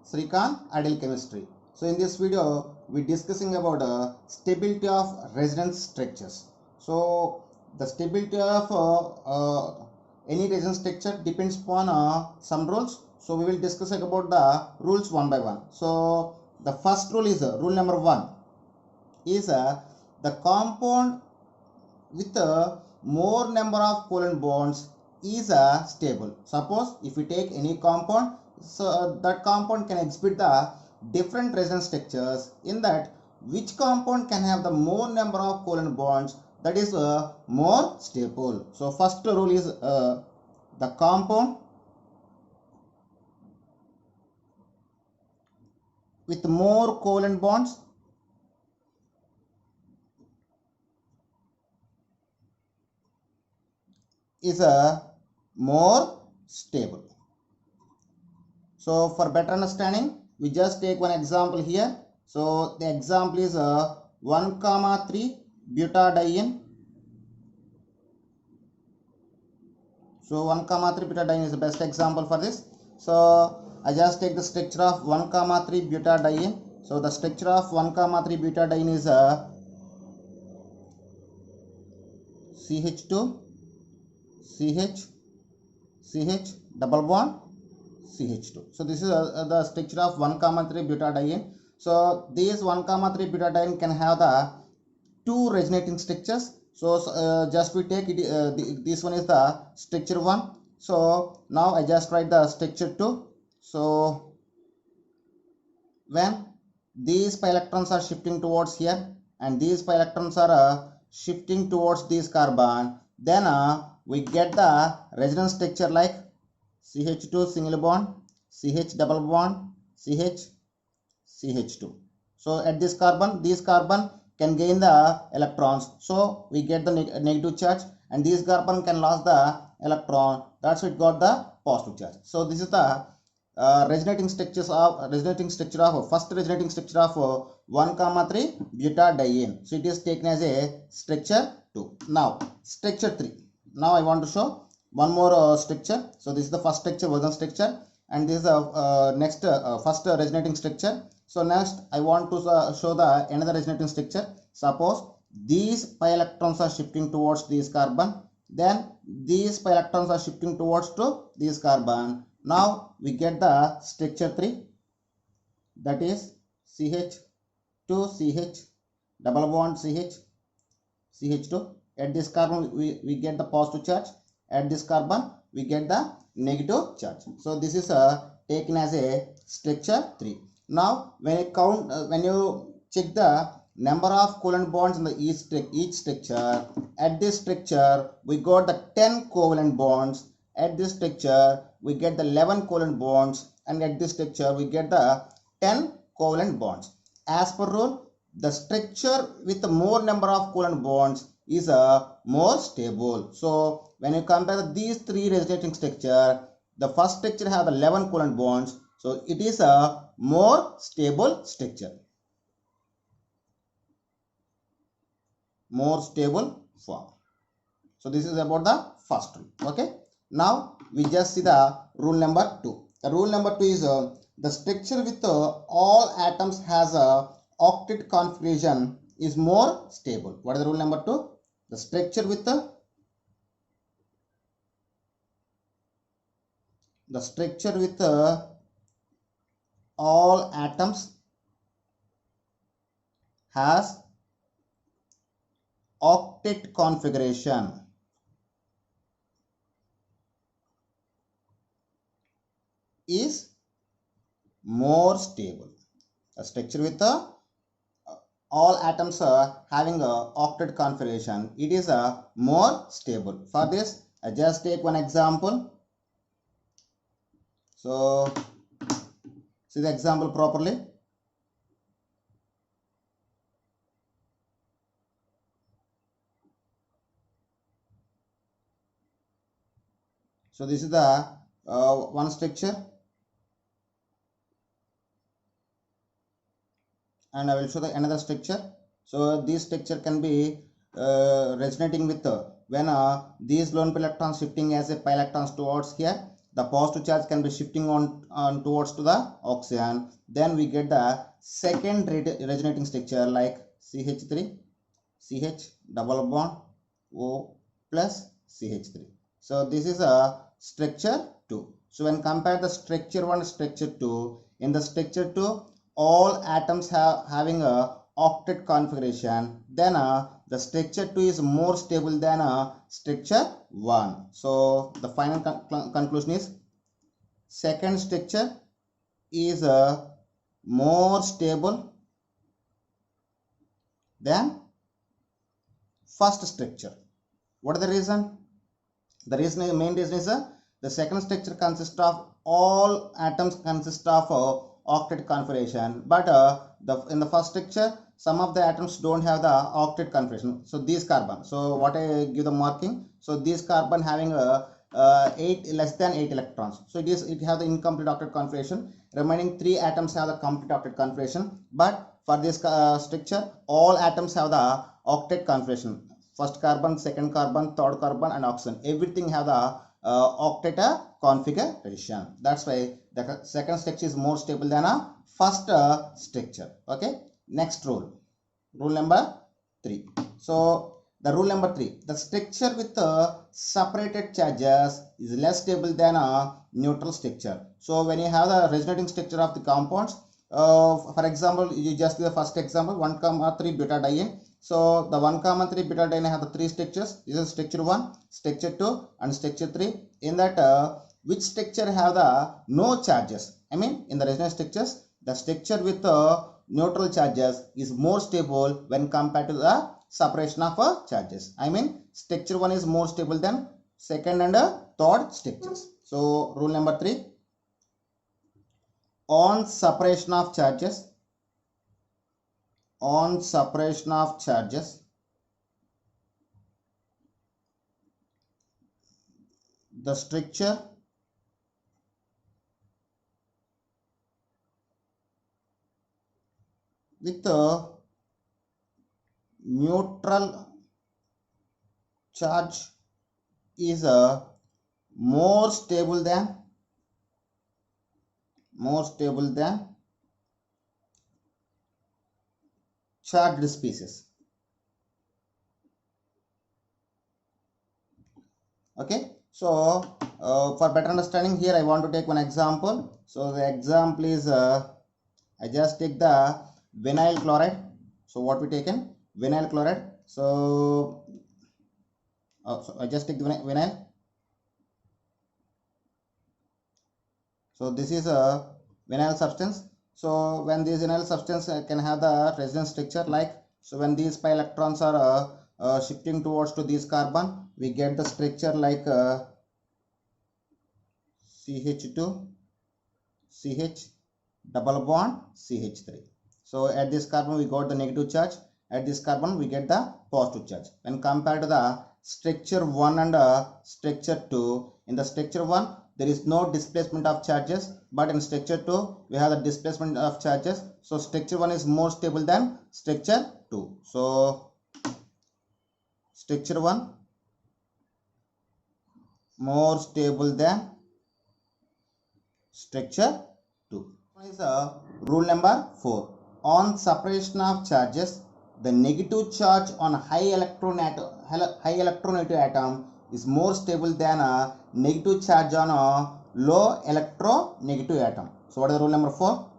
Srikant, Ideal Chemistry. So in this video, we discussing about stability of resonance structures. So the stability of any resonance structure depends upon some rules. So we will discuss about the rules one by one. So the first rule is rule number 1 is the compound with more number of covalent bonds is stable. Suppose if we take any compound, so that compound can exhibit the different resonance structures. In that, which compound can have the more number of covalent bonds, that is more stable. So first rule is the compound with more covalent bonds is more stable. So for better understanding, we just take one example here. So the example is 1,3 butadiene. So 1,3 butadiene is the best example for this. So I just take the structure of 1,3 butadiene. So the structure of 1,3 butadiene is CH2, CH, CH, double bond, CH2. So this is the structure of 1,3 butadiene. So this 1,3 butadiene can have the two resonating structures. So just we take it, this one is the structure 1. So now I just write the structure 2. So when these pi electrons are shifting towards here and these pi electrons are shifting towards this carbon, then we get the resonance structure like CH2 single bond, CH double bond, CH, CH2. So at this carbon can gain the electrons. So we get the negative charge, and this carbon can lose the electron. That's why it got the positive charge. So this is the resonating structure of first resonating structure of 1,3 butadiene. So it is taken as a structure 2. Now structure 3. Now I want to show one more structure. So this is the first structure, version structure, and this is the next first resonating structure. So next I want to show the another resonating structure. Suppose these pi electrons are shifting towards this carbon, then these pi electrons are shifting towards to this carbon. Now we get the structure 3, that is CH2 CH double bond CH, CH2. At this carbon we get the positive charge, at this carbon we get the negative charge. So this is taken as a structure 3. Now when you count, when you check the number of covalent bonds in the each structure, at this structure we got the 10 covalent bonds, at this structure we get the 11 covalent bonds, and at this structure we get the 10 covalent bonds. As per rule, the structure with the more number of covalent bonds is more stable. So when you compare these three resonating structure, the first structure have 11 covalent bonds, so it is a more stable structure, more stable form. So this is about the first rule. Okay, now we just see the rule number 2. The rule number 2 is the structure with all atoms has a octet configuration is more stable. What is the rule number 2? The structure with all atoms has octet configuration is more stable. A structure with all atoms having a octet configuration, it is more stable. For this, I just take one example. So see the example properly. So this is the one structure, and I will show the another structure. So this structure can be resonating with when these lone pi electrons shifting as a pi electrons towards here, the positive charge can be shifting on towards to the oxygen. Then we get the second resonating structure like CH3, CH double bond O plus CH3. So this is a structure 2. So when compare the structure 1 structure 2, in the structure 2 all atoms having a octet configuration, then the structure 2 is more stable than structure 1. So the final conclusion is second structure is more stable than first structure. What is the reason? The main reason is the second structure consists of all atoms consist of octet configuration, but in the first structure some of the atoms don't have the octet configuration. So these carbon, so what I give the marking, so these carbon having less than 8 electrons, so it have the incomplete octet configuration. Remaining 3 atoms have the complete octet configuration, but for this structure all atoms have the octet configuration. First carbon, second carbon, third carbon and oxygen, everything have the octet configuration. That's why the second structure is more stable than a first structure. Okay, next rule number 3. So the rule number 3, the structure with separated charges is less stable than a neutral structure. So when you have the resonating structure of the compounds, for example, you just give the first example 1,3 butadiene. So the 1,3 butadiene have the 3 structures. This is structure 1, structure 2 and structure 3. In that which structure have the no charges? I mean in the resonance structures, the structure with neutral charges is more stable when compared to the separation of charges. I mean structure 1 is more stable than second and third structures. So rule number 3, on separation of charges, the structure with neutral charge is more stable than charged species. Okay, so for better understanding here I want to take one example. So the example is I just take the vinyl chloride. So what we taken? Vinyl chloride. So I just take the vinyl. So this is a vinyl substance. So when this vinyl substance can have the resonance structure like, so when these pi electrons are shifting towards to this carbon, we get the structure like CH2, CH double bond CH3. So at this carbon we got the negative charge, at this carbon we get the positive charge. When compared to the structure 1 and structure 2, in the structure 1 there is no displacement of charges, but in structure 2 we have the displacement of charges. So structure 1 is more stable than structure 2. So structure 1 more stable than structure 2. Is rule number 4. On separation of charges, the negative charge on high electronegative atom is more stable than a negative charge on a low electronegative atom. So what is the rule number 4?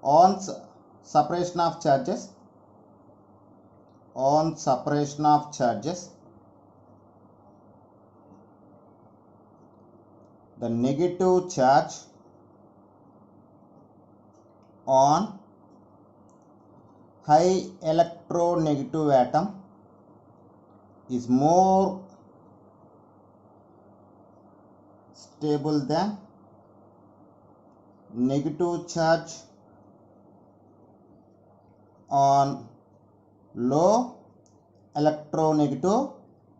On separation of charges, the negative charge on high electronegative atom is more stable than negative charge on low electronegative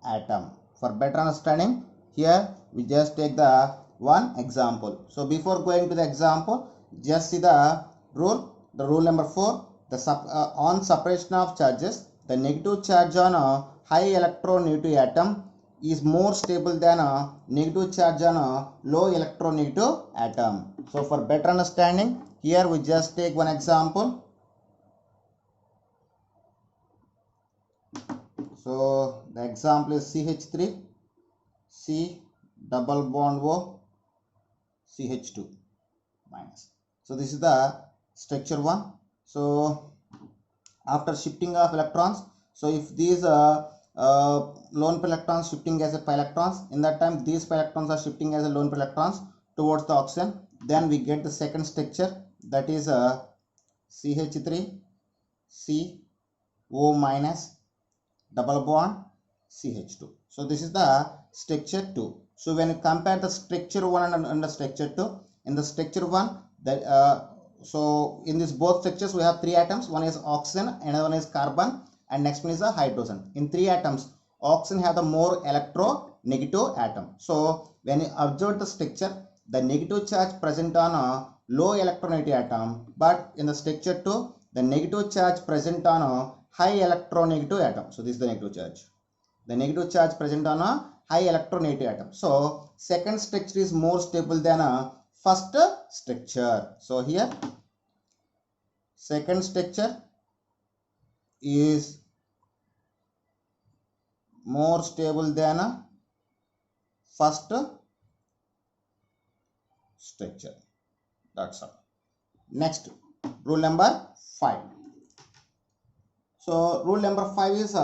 atom. For better understanding, here we just take the one example. So before going to the example, just see the rule number 4. On separation of charges, the negative charge on a high electronegative atom is more stable than a negative charge on a low electronegative atom. So for better understanding, here we just take one example. So the example is CH3, C double bond O, CH2 minus. So this is the structure 1. So after shifting of electrons, so if these lone pair electrons shifting as a pi electrons, in that time these pi electrons are shifting as a lone pair electrons towards the oxygen, then we get the second structure, that is CH3 C O minus double bond CH2. So this is the structure 2. So when you compare the structure 1 and the structure 2, in the structure 1, that so in this both structures we have 3 atoms. One is oxygen, another one is carbon, and next one is a hydrogen. In 3 atoms, oxygen have the more electronegative atom. So when you observe the structure, the negative charge present on a low electronegative atom, but in the structure 2, the negative charge present on a high electronegative atom. So this is the negative charge. The negative charge present on a high electronegative atom. So second structure is more stable than a first structure. So here second structure is more stable than a first structure. That's all. Next, rule number 5. So rule number 5 is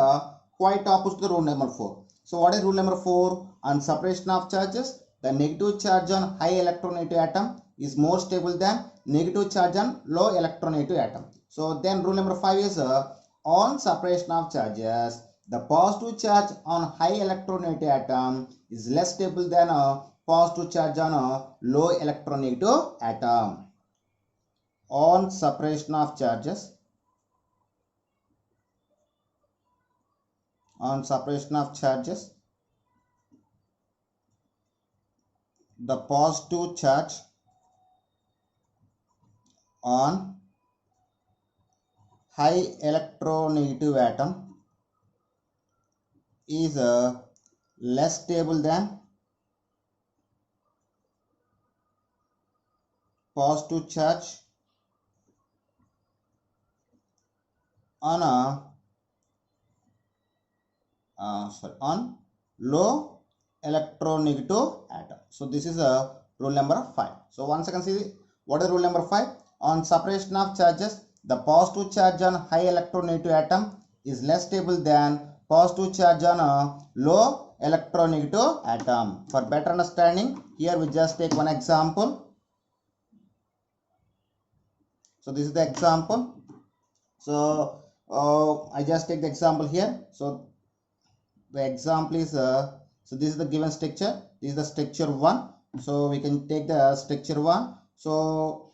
quite opposite to rule number 4. So what is rule number 4? On separation of charges, the negative charge on high electronegative atom is more stable than negative charge on low electronegative atom. So then rule number 5 is on separation of charges, the positive charge on high electronegative atom is less stable than a positive charge on a low electronegative atom. On separation of charges, the positive charge on high electronegative atom is less stable than positive charge on on low electronegative atom. So this is rule number 5. So once again, see what is rule number 5? On separation of charges, the positive charge on high electronegative atom is less stable than positive charge on a low electronegative atom. For better understanding, here we just take one example. So this is the example. So I just take the example here. So the example is so this is the given structure. This is the structure 1. So we can take the structure 1. So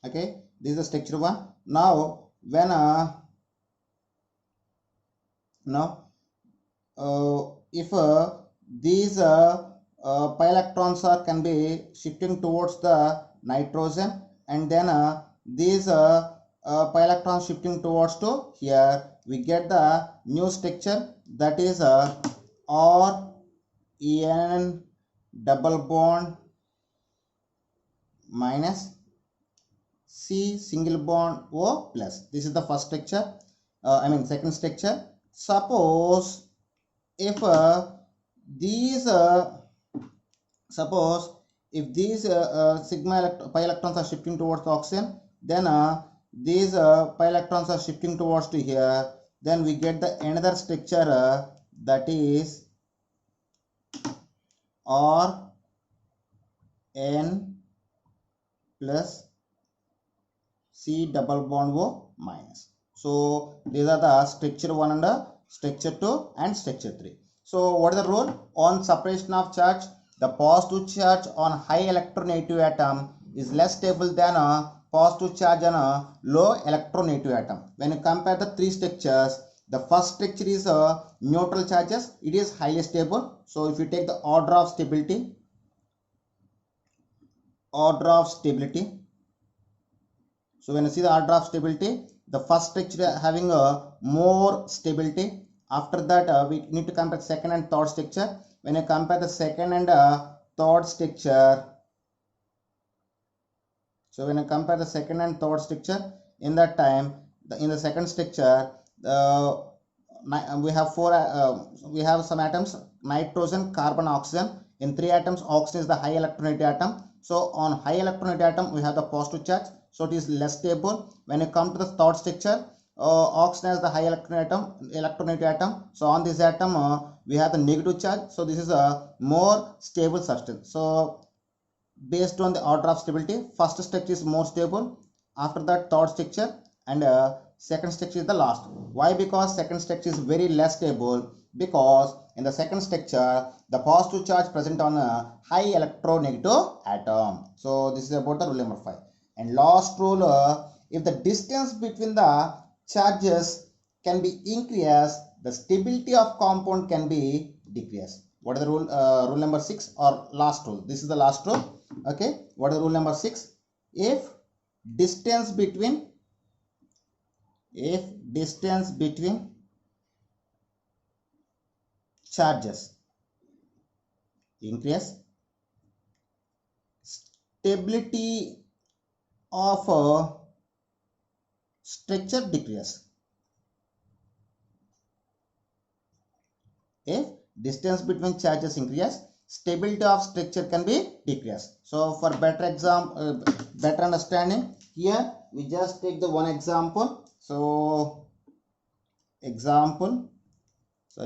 okay, this is the structure 1. Now when if these pi electrons can be shifting towards the nitrogen, and then these pi electrons shifting towards to here, we get the new structure, that is R En double bond minus C single bond O plus. This is the first structure, second structure. Suppose if these sigma pi electrons are shifting towards the oxygen, then these pi electrons are shifting towards to here, then we get the another structure, that is R N plus C double bond O minus. So these are the structure 1 and structure 2 and structure 3. So what is the rule? On separation of charge, the positive charge on high electronegative atom is less stable than a positive charge on a low electronegative atom. When you compare the 3 structures, the first structure is neutral charges. It is highly stable. So if you take the order of stability, so when you see the order of stability, the first structure having a more stability. After that we need to compare second and third structure. When you compare the second and third structure, so when you compare the second and third structure, in that time in the second structure we have we have some atoms: nitrogen, carbon, oxygen. In 3 atoms, oxygen is the high electronegativity atom. So on high electronegativity atom we have the positive charge, so it is less stable. When you come to the third structure, oxygen is the high electronegativity atom. So on this atom we have the negative charge, so this is a more stable substance. So based on the order of stability, first structure is more stable, after that third structure, and second structure is the last. Why? Because second structure is very less stable, because in the second structure the positive charge present on a high electronegative atom. So this is about the rule number 5. And last rule, if the distance between the charges can be increased, the stability of compound can be decreased. What is the rule? Rule number 6 or last rule? This is the last rule. Okay, what is rule number 6? If distance between charges increase, stability of a structure decrease. If distance between charges increase, stability of structure can be decreased. So for better understanding, here we just take the one example. So I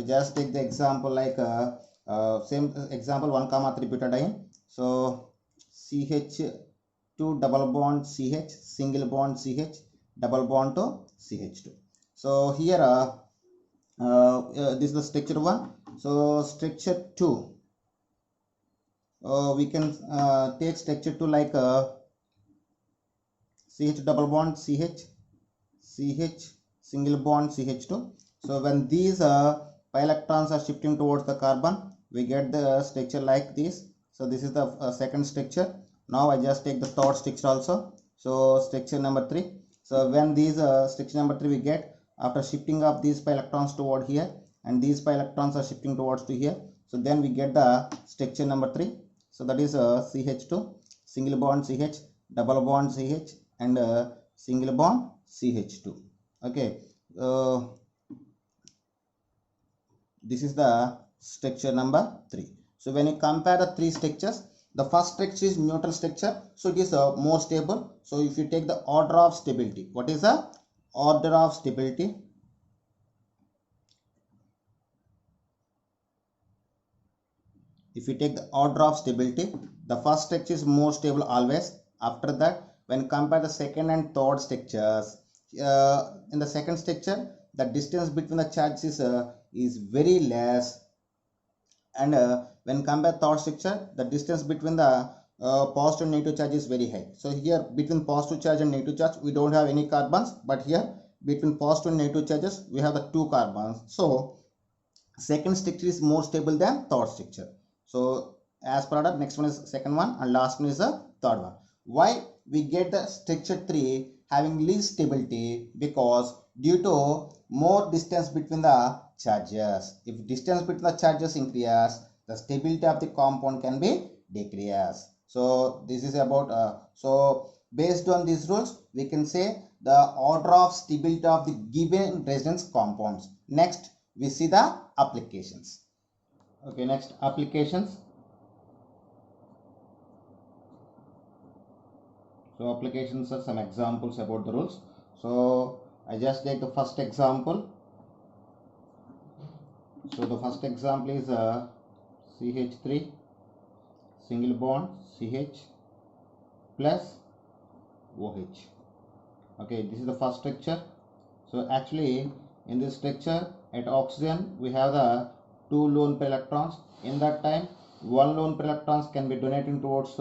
just take the example like same example, 1,3 butadiene. So CH2 double bond CH, single bond CH, double bond to CH2. So here this is the structure 1. So structure 2, we can take structure 2 like CH double bond CH, single bond CH2. So when these pi electrons are shifting towards the carbon, we get the structure like this. So this is the second structure. Now I just take the third structure also. So structure number 3. So when these structure number 3 we get after shifting of these pi electrons toward here, and these pi electrons are shifting towards to here. So then we get the structure number 3. So that is CH2, single bond CH, double bond CH, and single bond CH2. Okay. This is the structure number 3. So when you compare the 3 structures, the first structure is neutral structure, so it is more stable. So if you take the order of stability, what is the order of stability? If you take the order of stability, the first structure is more stable always. After that, when compare the second and third structures, in the second structure, the distance between the charges is very less, and when compare third structure, the distance between the positive and negative charge is very high. So here between positive charge and negative charge we don't have any carbons, but here between positive and negative charges we have the 2 carbons. So second structure is more stable than third structure. So as per order, next one is second one and last one is the third one. Why we get the structure 3 having least stability? Because due to more distance between the charges. If distance between the charges increase, the stability of the compound can be decreased. So this is about so based on these rules we can say the order of stability of the given resonance compounds. Next we see the applications. Okay, next applications. So applications are some examples about the rules. So I just take the first example. So the first example is CH3 single bond CH plus OH. Okay, this is the first structure. So actually in this structure at oxygen we have the 2 lone pair electrons. In that time 1 lone pair electrons can be donating towards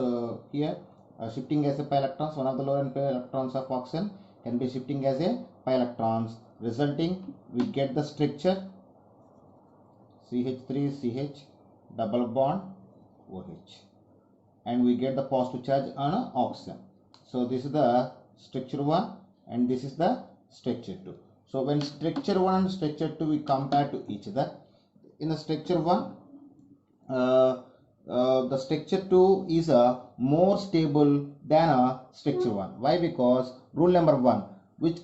here, shifting as a pi electrons. One of the lone pair electrons of oxygen can be shifting as a pi electrons, resulting we get the structure CH3 CH double bond OH, and we get the positive charge on oxygen. So this is the structure 1 and this is the structure 2. So when structure 1 and structure 2 we compare to each other, in the structure 1, the structure 2 is more stable than structure 1. Why? Because rule number 1, which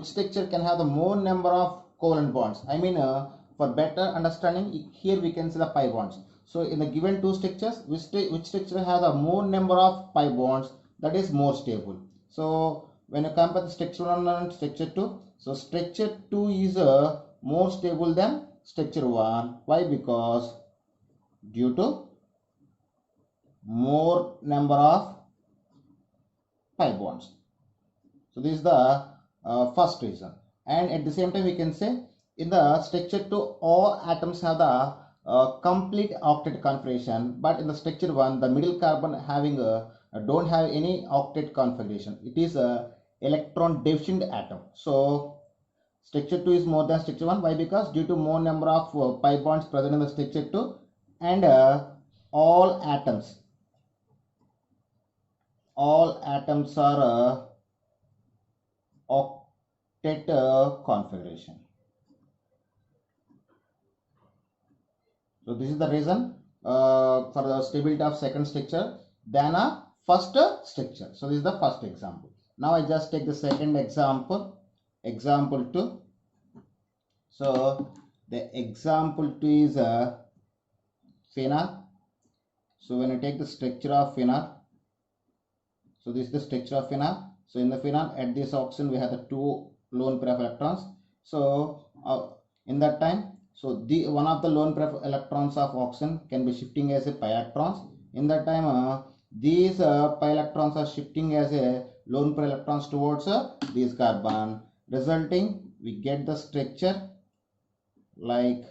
structure can have the more number of covalent bonds? I mean, for better understanding, here we can see the pi bonds. So in the given two structures, which structure has a more number of pi bonds, that is more stable. So when you compare the structure 1 and structure 2, so structure 2 is more stable than structure 1. Why? Because due to more number of pi bonds. So this is the first reason. And at the same time we can say in the structure 2 all atoms have the complete octet configuration, but in the structure 1 the middle carbon having don't have any octet configuration. It is a electron deficient atom. So structure 2 is more than structure 1. Why? Because due to more number of pi bonds present in the structure 2, and all atoms are octet configuration. So this is the reason for the stability of second structure than a first structure. So this is the first example. Now I just take the second example, example 2. So the example 2 is phenol. So when you take the structure of phenol, so this is the structure of phenol. So in the phenol, at this oxygen we have the two lone pair of electrons. So in that time, so the one of the lone pair of electrons of oxygen can be shifting as a pi electrons. In that time, these pi electrons are shifting as a lone pair electrons towards this carbon, resulting we get the structure like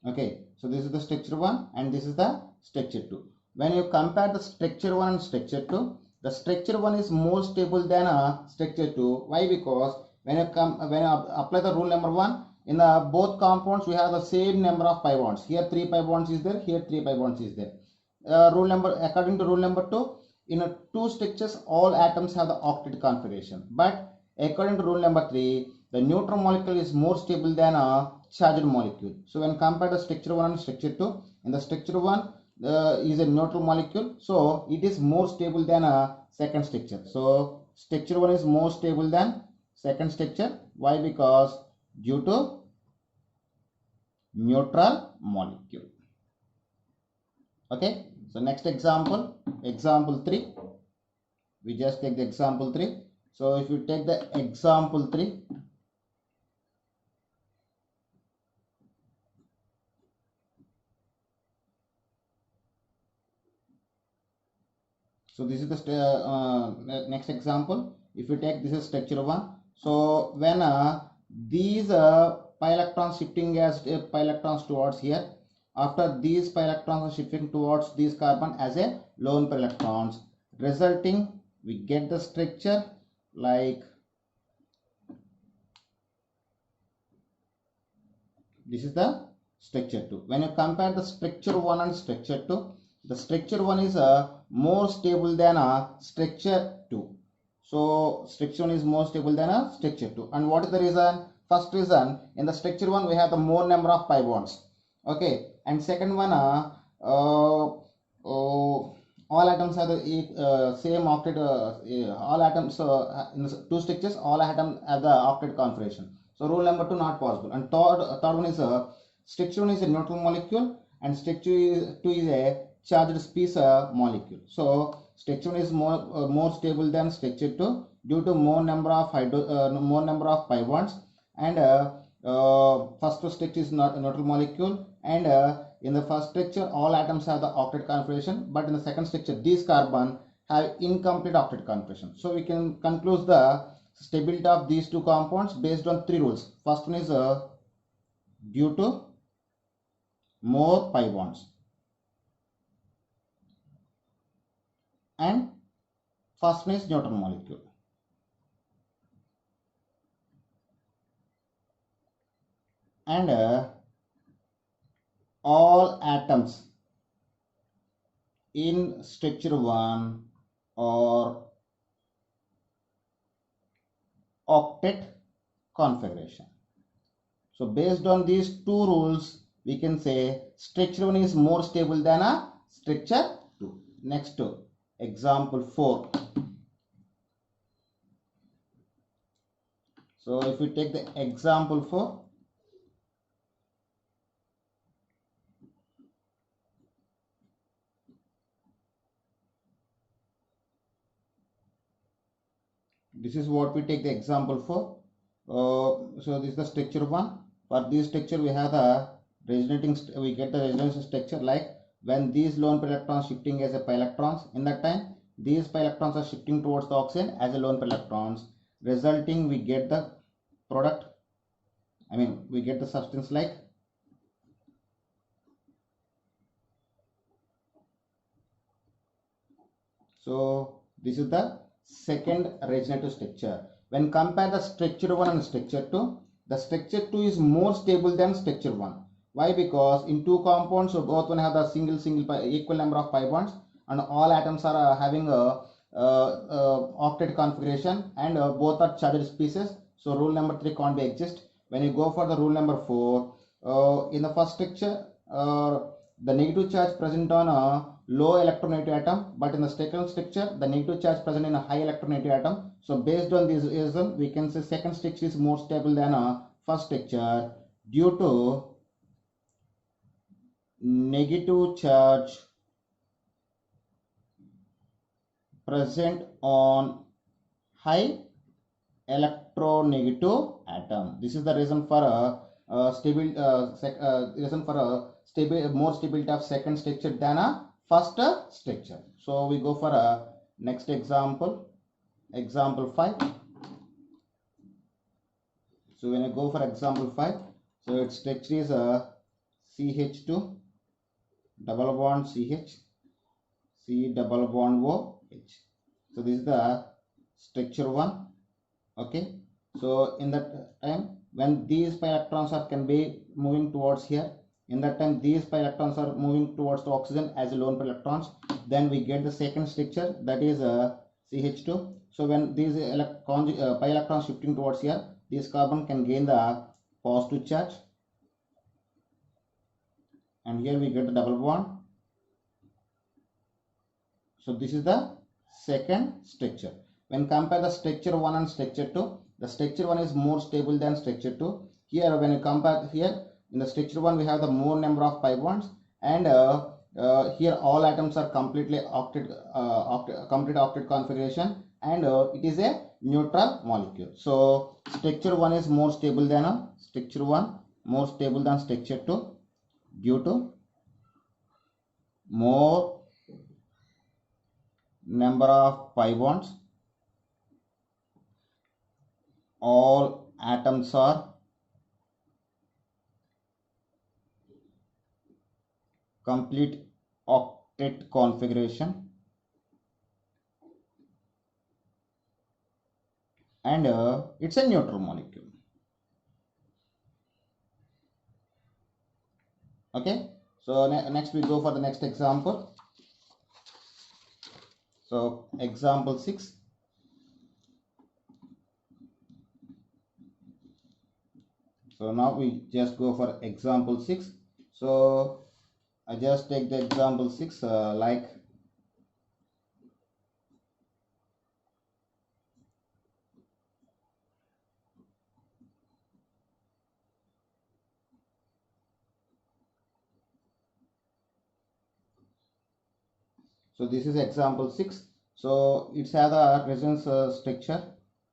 okay. So this is the structure 1 and this is the structure 2. When you compare the structure 1 and structure 2, the structure 1 is more stable than structure 2. Why? Because when you apply the rule number 1, in the both compounds we have the same number of pi bonds. Here 3 pi bonds is there, here 3 pi bonds is there. According to rule number 2, in two structures all atoms have the octet configuration. But according to rule number 3, the neutral molecule is more stable than a charged molecule. So when compared to structure 1 and structure 2, in the structure 1 is a neutral molecule, so it is more stable than a second structure. So structure 1 is more stable than second structure. Why? Because due to neutral molecule. Okay. So next example, example 3. We just take the example 3. So if you take the example 3, so this is the next example. If you take this is structure 1. So when these pi electrons shifting as pi electrons towards here, after these pi electrons are shifting towards this carbon as a lone pair electrons, resulting we get the structure like this is the structure 2. When you compare the structure 1 and structure 2, the structure 1 is more stable than structure 2. So structure 1 is more stable than structure 2. And what is the reason? First reason, in the structure 1 we have the more number of pi bonds. Okay. And second one, all atoms have the same octet. All atoms in the two structures, all atoms have the octet configuration. So rule number 2 not possible. And third one is structure 1 is a neutral molecule and structure 2 is a charged space molecule. So structure 1 is more stable than structure 2 due to more number of pi bonds. And first structure is not a neutral molecule, and in the first structure all atoms have the octet configuration, but in the second structure these carbon have incomplete octet configuration. So we can conclude the stability of these two compounds based on three rules. First one is due to more pi bonds, and first one is neutral molecule, and all atoms in structure 1 or octet configuration. So based on these two rules, we can say structure 1 is more stable than a structure 2. Next, example 4. So if we take the example 4, this is what we take the example for. So this is the structure 1. For this structure we have the resonating, we get the resonance structure like when these lone pair electrons shifting as a pi electrons, in that time these pi electrons are shifting towards the oxygen as a lone pair electrons, resulting we get the product, we get the substance like so this is the second resonative structure. When compare the structure 1 and structure 2, the structure 2 is more stable than structure 1. Why? Because in two compounds, so both one have the single equal number of pi bonds, and all atoms are having a octet configuration, and both are charged species. So rule number 3 can't be exist. When you go for the rule number 4, in the first structure, the negative charge present on a low electronegative atom, but in the second structure the negative charge present in a high electronegative atom. So based on this reason, we can say second structure is more stable than a first structure due to negative charge present on high electronegative atom. This is the reason for a stable more stability of second structure than a first structure. So we go for a next example, example 5. So when I go for example 5, so its structure is a CH2 double bond CH, C double bond OH. So this is the structure 1. Okay, so in that time when these pi electrons can be moving towards here, in that time these pi electrons are moving towards the oxygen as a lone pair electrons, then we get the second structure, that is CH2. So when these pi electrons shifting towards here, this carbon can gain the positive charge, and here we get the double bond. So this is the second structure. When compare the structure 1 and structure 2, the structure 1 is more stable than structure 2. Here when you compare, here in the structure 1 we have the more number of pi bonds, and here all atoms are completely complete octet configuration, and it is a neutral molecule. So structure 1 is more stable than structure 1, more stable than structure 2 due to more number of pi bonds. All atoms are complete octet configuration, and it's a neutral molecule. Okay, so next we go for the next example. So example 6. So now we just go for example 6. So I just take the example 6 like so this is example 6. So it's has a resonance structure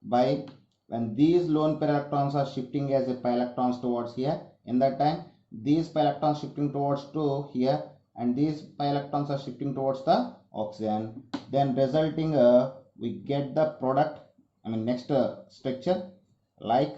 by when these lone pair electrons are shifting as a pi electrons towards here, in that time these pi electrons shifting towards to here, and these pi electrons are shifting towards the oxygen, then resulting we get the product, next structure like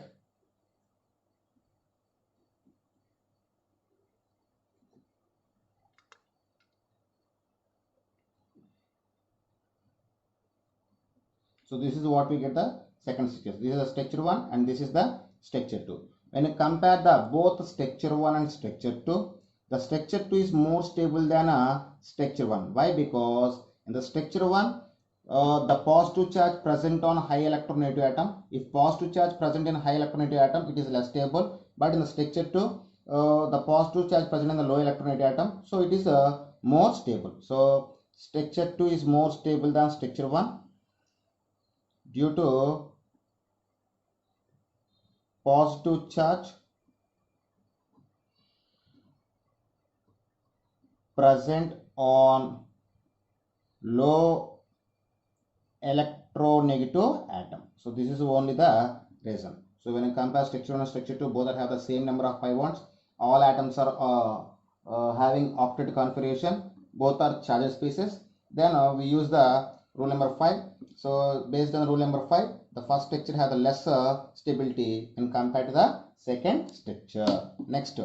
so this is what we get the second structure. This is the structure 1 and this is the structure 2. When you compare the both structure 1 and structure 2, The structure 2 is more stable than structure 1. Why? Because in the structure 1, the positive charge present on high electronegative atom. If positive charge present in high electronegative atom, it is less stable. But in the structure 2, the positive charge present in the low electronegative atom, so it is more stable. So structure 2 is more stable than structure 1 due to positive charge present on low electronegative atom. So this is only the reason. So when you compare structure 1 and structure 2, both have the same number of pi bonds. All atoms are having octet configuration. Both are charged species. Then we use the rule number 5. So based on rule number 5, the first structure has a less stability when compared to the second structure. Next,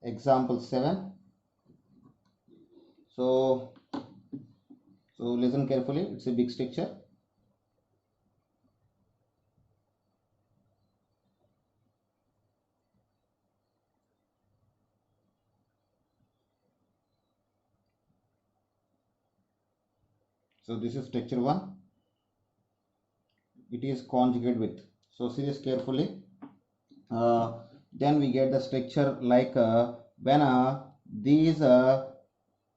example 7. So listen carefully. It's a big structure. So this is structure 1. It is conjugate with. So see this carefully. Then we get the structure like when these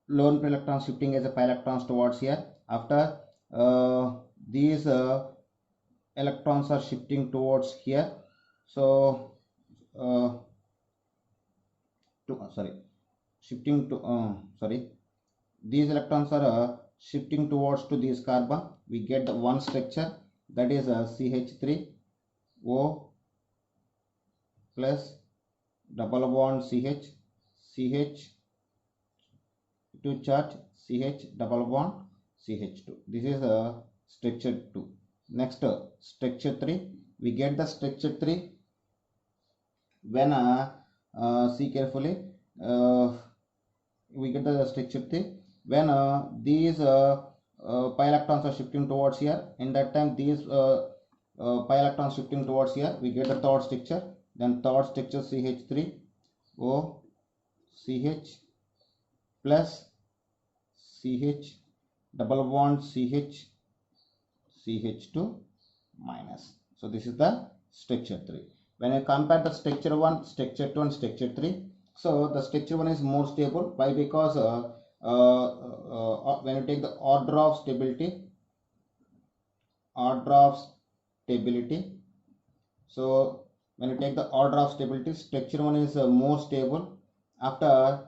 lone pair electrons shifting as a pi electrons towards here. After these electrons are shifting towards here. So these electrons are shifting towards to this carbon. We get the one structure, that is CH3O plus double bond CH to charge CH double bond CH2. This is structure 2. Next, structure 3. We get the structure 3 when see carefully. We get the structure 3 when these pi electrons are shifting towards here. In that time, these pi electrons shifting towards here, we get the third structure. Then third structure CH3O CH plus CH double bond CH2 minus. So this is the structure 3. When I compare the structure 1, structure 2 and structure 3, so the structure 1 is more stable. Why? Because when you take the order of stability, so when you take the order of stability, structure 1 is more stable. After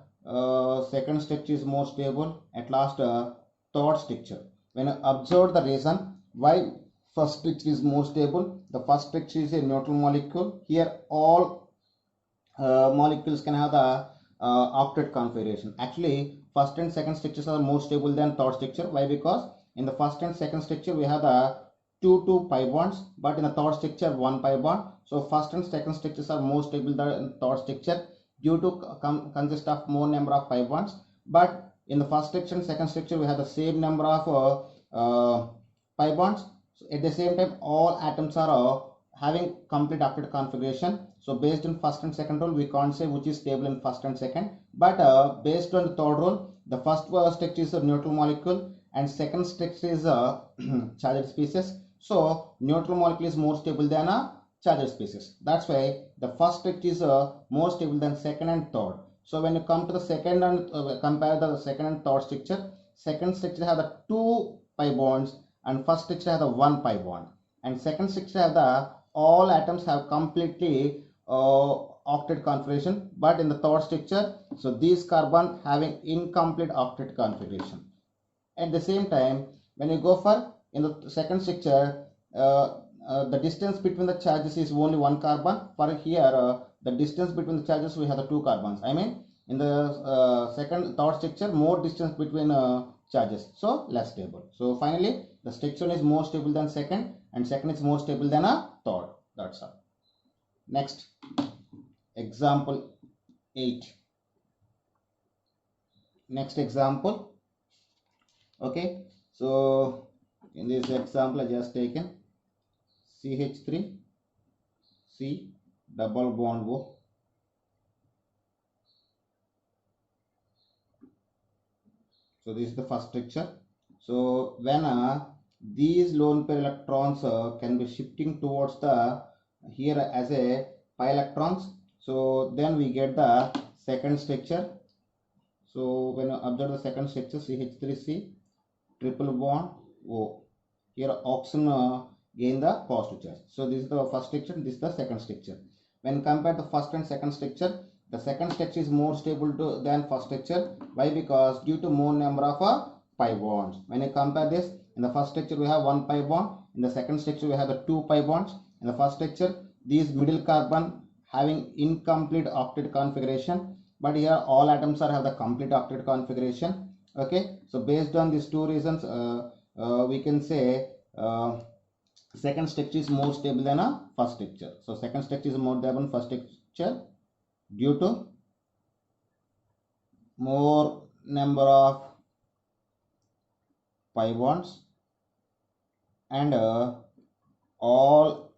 second structure is more stable. At last, third structure. When you observe the reason why first structure is more stable, the first structure is a neutral molecule. Here all molecules can have the octet configuration. Actually, first and second structures are more stable than third structure. Why? Because in the first and second structure we have the two pi bonds, but in the third structure 1 pi bond. So first and second structures are more stable than third structure due to consist of more number of pi bonds. But in the first structure and second structure we have the same number of pi bonds. So at the same time, all atoms are having complete octet configuration. So based on first and second rule, we can't say which is stable in first and second. But based on the third rule, the first structure is a neutral molecule and second structure is a charged species. So neutral molecule is more stable than a charged species. That's why the first structure is more stable than second and third. So when you come to the second and compare the second and third structure, second structure have the 2 pi bonds and first structure have the 1 pi bond. And second structure have the all atoms have completely octet configuration, but in the third structure, so these carbon having incomplete octet configuration. At the same time, when you go for in the second structure, the distance between the charges is only 1 carbon. For here, the distance between the charges we have the 2 carbons. I mean, in the third structure, more distance between charges, so less stable. So finally, the structure is more stable than second, and second is more stable than a third. That's all. Next, example 8. Next example. Okay, so in this example I just taken CH3 C double bond O So this is the first structure. So when these lone pair electrons can be shifting towards the here as a pi electrons, so then we get the second structure. So when you observe the second structure, CH3C triple bond O, here oxygen gain the positive charge. So this is the first structure, this is the second structure. When compared the first and second structure, the second structure is more stable than first structure. Why? Because due to more number of pi bonds. When you compare this, in the first structure we have one pi bond, in the second structure we have the two pi bonds. In the first structure, these middle carbon having incomplete octet configuration, but here all atoms are have the complete octet configuration. Okay, so based on these two reasons, we can say second structure is more stable than a first structure. So second structure is more stable than first structure due to more number of pi bonds and all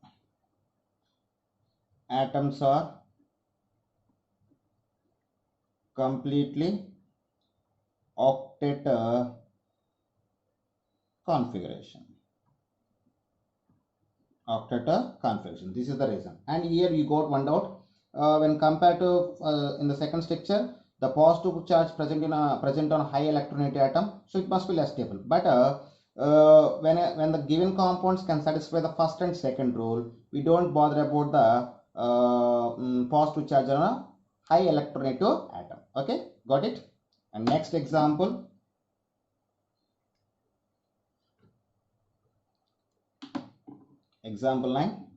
atoms are completely octet configuration. This is the reason. And here you got one doubt. When compared to in the second structure, the positive charge present on high electronegativity atom, so it must be less stable. But when the given compounds can satisfy the first and second rule, we don't bother about the positive charge on a high electronegative atom. Okay, got it? And next example. Example 9.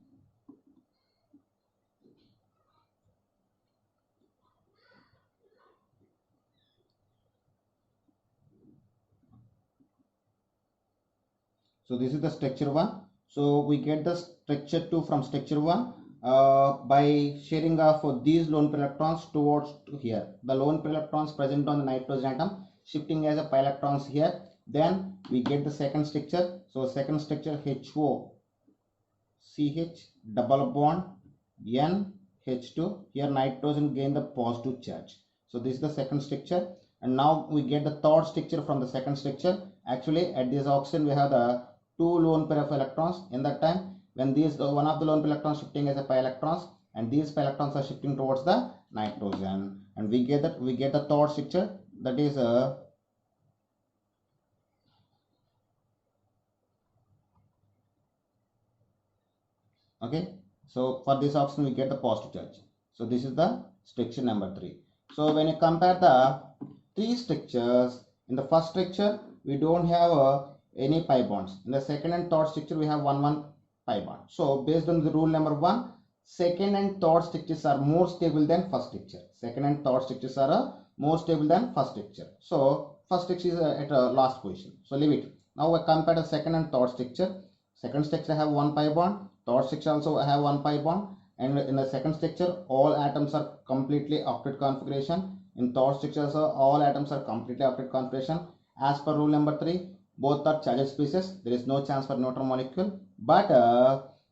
So this is the structure 1. So we get the structure 2 from structure 1 by sharing of these lone pair electrons towards here. The lone pair electrons present on the nitrogen atom shifting as a pi electrons here. Then we get the second structure. So second structure HO CH double bond NH2. Here nitrogen gain the positive charge. So this is the second structure. And now we get the third structure from the second structure. Actually at this oxygen we have the two lone pair of electrons. In that time when these one of the lone pair electrons shifting as a pi electrons and these pi electrons are shifting towards the nitrogen, and we get the third structure, that is okay. So for this oxygen we get the positive charge. So this is the structure number 3. So when you compare the three structures, in the first structure we don't have any pi bonds. In the second and third structure we have one pi bond. So based on the rule number 1, second and third structures are more stable than first structure. Second and third structures are more stable than first structure. So first structure is at last position. So leave it. Now we compare the second and third structure. Second structure have one pi bond. Third structure also have one pi bond. And in the second structure all atoms are completely octet configuration. In third structure also all atoms are completely octet configuration. As per rule number 3, both are charged species. There is no chance for neutral molecule. But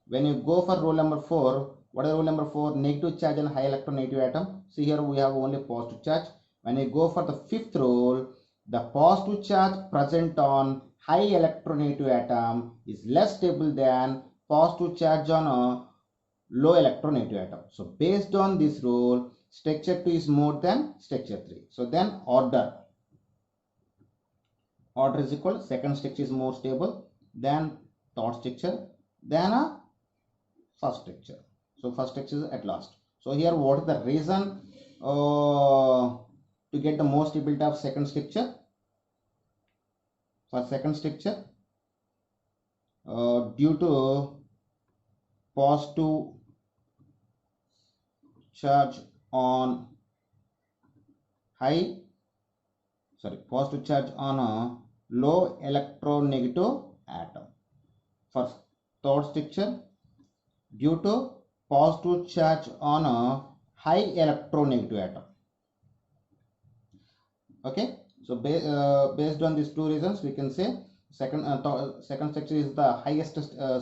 when you go for rule number 4, what is rule number 4? Negative charge and high electronegative atom. See here we have only positive charge. When you go for the fifth rule, the positive charge present on high electronegative atom is less stable than positive charge on a low electronegative atom. So based on this rule, structure 2 is more than structure 3. So then order is equal. Second structure is more stable than third structure than a first structure. So first structure is at last. So here what is the reason to get the most stability of second structure? For second structure, due to positive charge on positive charge on a low electronegative atom. For third structure, due to positive charge on a high electronegative atom. Okay, so based on these two reasons we can say second structure is the highest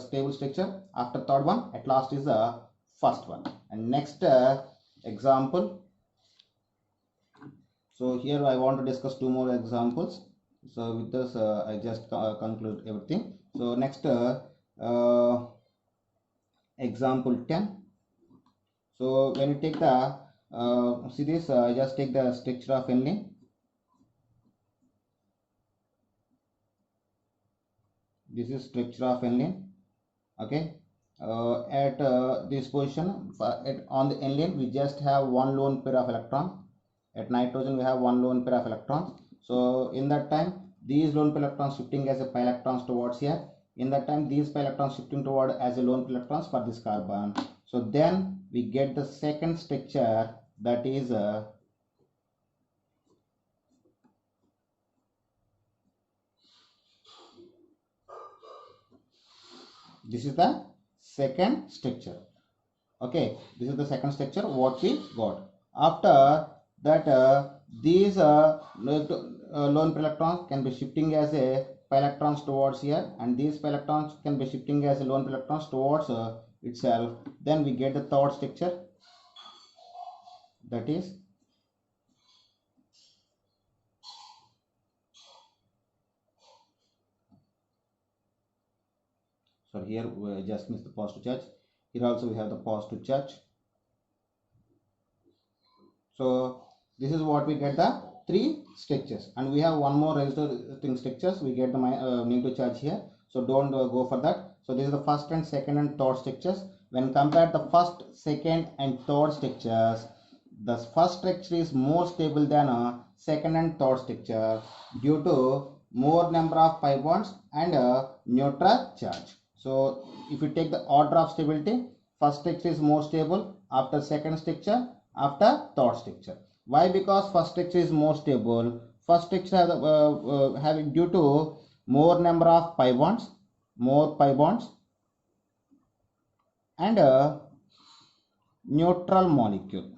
stable structure. After third one, at last is the first one. And next example. So here I want to discuss two more examples. So with this, I just conclude everything. So next, example 10. So when you take the see this, just take the structure of aniline. This is structure of aniline. Okay. At this position, on the aniline, we just have one lone pair of electron. At nitrogen, we have one lone pair of electrons. So in that time, these lone pair electrons shifting as a pi electrons towards here. In that time, these pi electrons shifting toward as a lone pair electrons for this carbon. So then we get the second structure, that is this is the second structure. Okay, this is the second structure what we got. After that, these lone pair electrons can be shifting as a pi electrons towards here, and these pi electrons can be shifting as a lone pair electrons towards itself. Then we get the third structure, that is so here we just miss the positive charge. Here also we have the positive charge. So this is what we get the three structures, and we have one more resistor structures. We get the negative charge here, so don't go for that. So this is the first and second and third structures. When compared the first, second and third structures, the first structure is more stable than a second and third structure due to more number of pi bonds and a neutral charge. So if you take the order of stability, first structure is more stable, after second structure, after third structure. Why? Because first structure is more stable. First structure has, having due to more number of pi bonds, and neutral molecule.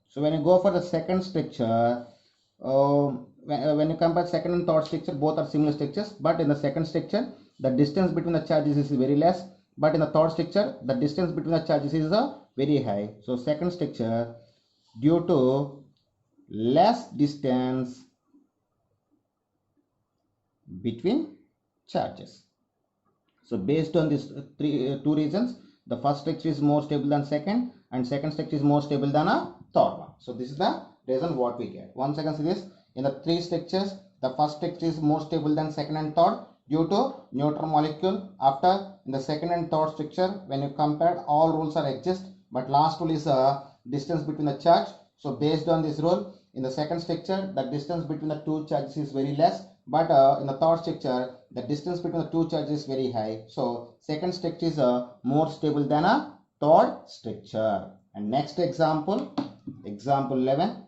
So when you go for the second structure, when you compare second and third structure, both are similar structures, but in the second structure, the distance between the charges is very less, but in the third structure, the distance between the charges is very high. So second structure, due to less distance between charges. So based on these two reasons, the first structure is more stable than second, and second structure is more stable than a third one. So this is the reason what we get. Once again, see this, in the three structures, the first structure is more stable than second and third due to neutral molecule. After, in the second and third structure, when you compare, all rules are exist, but last rule is distance between the charge. So based on this rule, in the second structure, the distance between the two charges is very less, but in the third structure, the distance between the two charges is very high. So second structure is more stable than a third structure. And next example, example 11.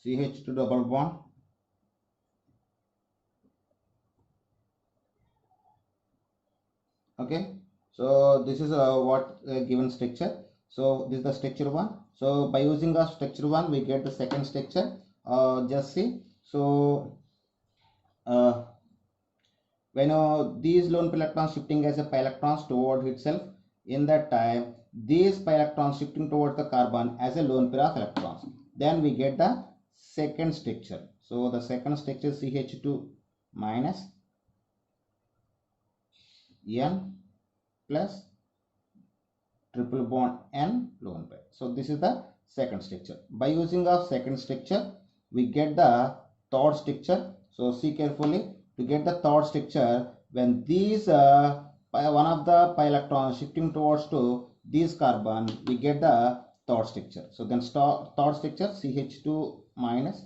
CH2 double bond. Okay, so this is what given structure. So this is the structure 1. So by using the structure 1, we get the second structure. Just see. So when these lone pi electrons shifting as a pi electrons toward itself, in that time these pi electrons shifting towards the carbon as a lone pair of electrons, then we get the second structure. So the second structure is CH2 minus N plus triple bond N lone pair. So this is the second structure. By using of second structure, we get the third structure. So see carefully, to get the third structure, when these one of the pi electrons shifting towards to this carbon, we get the third structure. So then third structure CH2 minus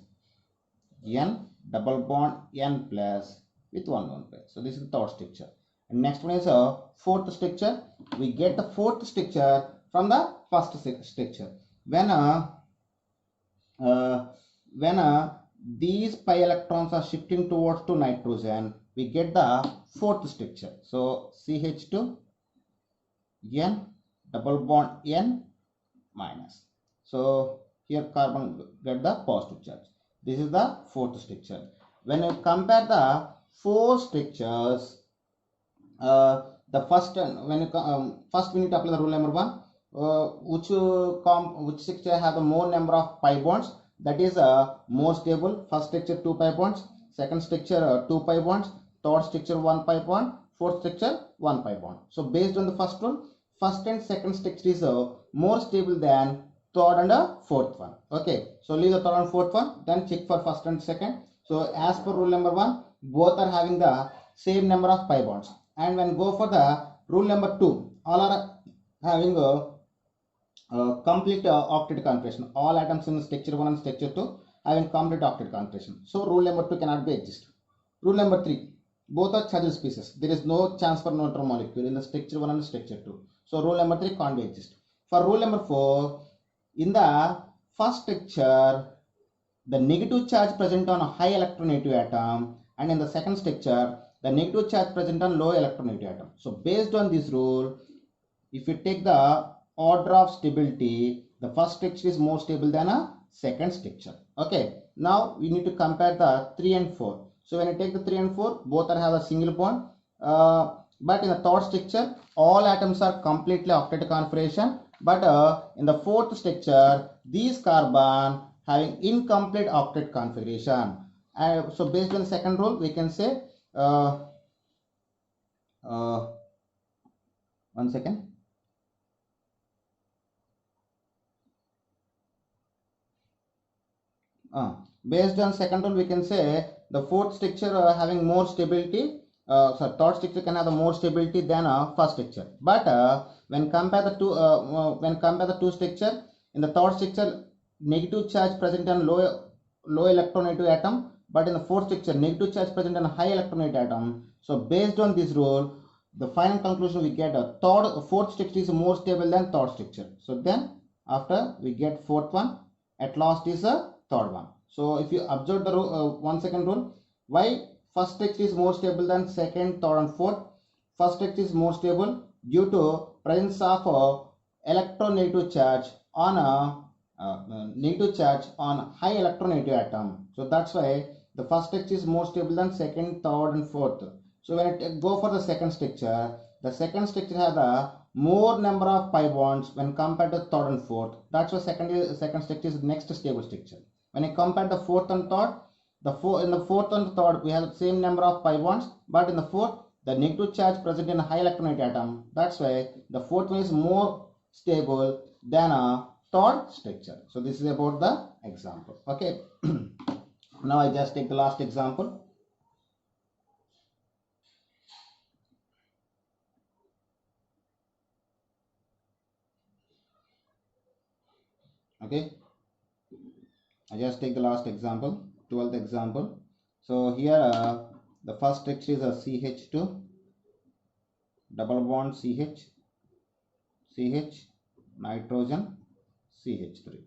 N double bond N plus with one lone pair. So this is the third structure. And next one is a fourth structure. We get the fourth structure from the first structure. When these pi electrons are shifting towards to nitrogen, we get the fourth structure. So CH2 N double bond N minus. So here carbon get the positive charge. This is the fourth structure. When you compare the four structures, the first when you first we need to apply the rule number 1. Which structure have the more number of pi bonds, that is more stable. First structure 2 pi bonds, second structure 2 pi bonds, third structure 1 pi bond, fourth structure 1 pi bond. So based on the first rule, first and second structure is more stable than third and fourth one. Okay, so leave the third and fourth one, then check for first and second. So as per rule number 1, both are having the same number of pi bonds. And when go for the rule number 2, all are having a complete octet configuration. All atoms in structure 1 and structure 2 having complete octet configuration. So rule number 2 cannot be exist. Rule number 3, both are charged species. There is no chance for neutral molecule in the structure 1 and structure 2. So rule number 3 can't be exist. For rule number 4, in the first structure, the negative charge present on a high electronegative atom, and in the second structure, the negative charge present on low electronegative atom. So based on this rule, if you take the order of stability, the first structure is more stable than a second structure. Okay, now we need to compare the 3 and 4. So when you take the 3 and 4, both are have a single bond, but in the third structure, all atoms are completely octet configuration, but in the fourth structure, these carbon having incomplete octet configuration. So based on the second rule, we can say one second. Based on second rule, we can say the fourth structure having more stability. Third structure can have the more stability than first structure. But when compare the two structure, in the third structure, negative charge present on low electronegative atom, but in the fourth structure, negative charge present on high electronegative atom. So based on this rule, the final conclusion we get a fourth structure is more stable than third structure. So then after we get fourth one, at last is a third one. So if you observe the 1 second rule, why first structure is more stable than second, third and fourth? First structure is more stable due to presence of electronegative charge on a negative charge on high electronegative atom. So that's why the first structure is more stable than second, third and fourth. So when I go for the second structure has a more number of pi bonds when compared to third and fourth. That's why second structure is next stable structure. When I compare the fourth and third, in the fourth and third we have the same number of pi bonds, but in the fourth the negative charge present in a high electronegative atom. That's why the fourth one is more stable than a third structure. So this is about the example. Okay. Now I just take the last example. Okay, I just take the last example, 12th example. So here the first structure is a CH2, double bond CH, nitrogen, CH3.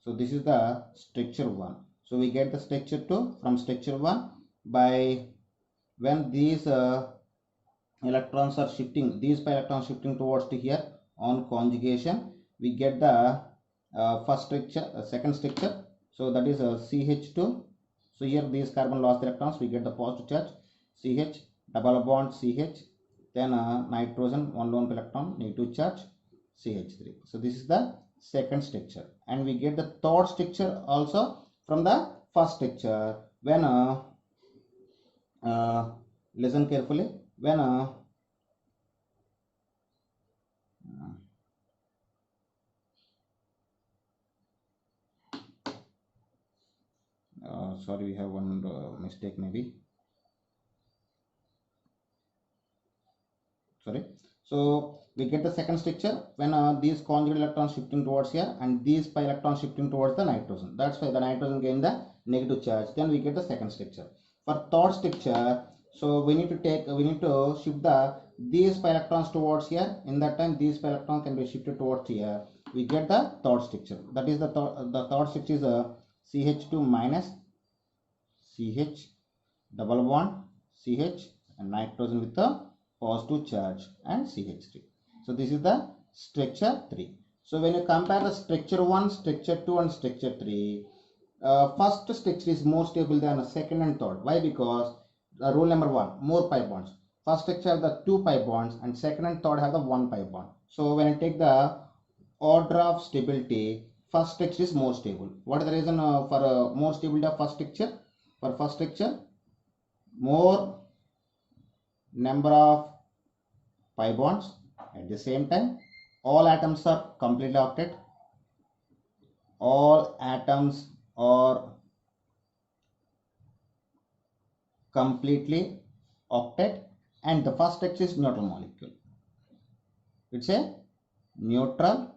So this is the structure 1. So we get the structure 2 from structure 1 by when these electrons are shifting, these pi electrons shifting towards to here on conjugation, we get the first structure, second structure. So that is CH2. So here these carbon lost electrons, we get the positive charge CH, double bond CH, then nitrogen, one lone electron, negative charge CH3. So this is the second structure, and we get the third structure also from the first structure. When listen carefully, when sorry, we have one mistake maybe. Sorry. So we get the second structure when these conjugate electrons shifting towards here and these pi electrons shifting towards the nitrogen. That's why the nitrogen gain the negative charge. Then we get the second structure. For third structure, so we need to shift these pi electrons towards here. In that time, these pi electrons can be shifted towards here. We get the third structure. That is the third structure is a CH2 minus CH, double bond CH, and nitrogen with the positive charge and CH3. So this is the structure 3. So when you compare the structure 1, structure 2 and structure 3, first structure is more stable than the second and third. Why? Because rule number 1, more pi bonds. first structure have the 2 pi bonds and second and third have the 1 pi bond. So when I take the order of stability, first structure is more stable. What is the reason for more stability of first structure? For first structure, more number of pi bonds. At the same time, all atoms are completely octet. All atoms are completely octet, and the first structure is neutral molecule. It's a neutral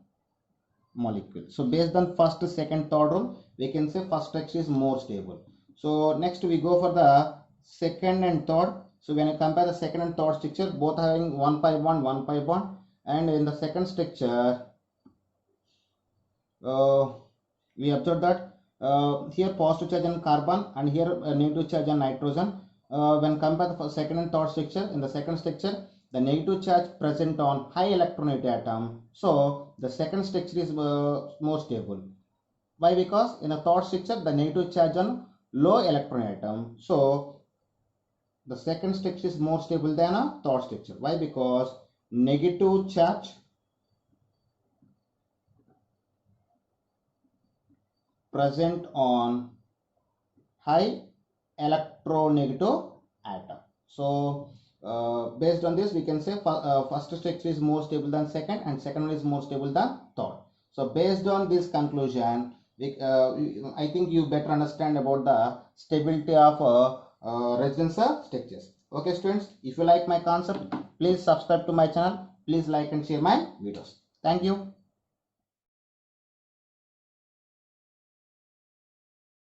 molecule. So based on first, second, third rule, we can say first structure is more stable. So next we go for the second and third. So when you compare the second and third structure, both having 1 pi bond, and in the second structure, we observe that here positive charge on carbon and here negative charge on nitrogen. When compared the second and third structure, in the second structure, the negative charge present on high electronegativity atom. So the second structure is more stable. Why? Because in the third structure, the negative charge on low electronegativity atom. So the second structure is more stable than a third structure. Why? Because negative charge present on high electronegative atom. So based on this, we can say first structure is more stable than second, and second one is more stable than third. So based on this conclusion, I think you better understand about the stability of resonance structures. Okay students, if you like my concept, please subscribe to my channel. Please like and share my videos. Thank you.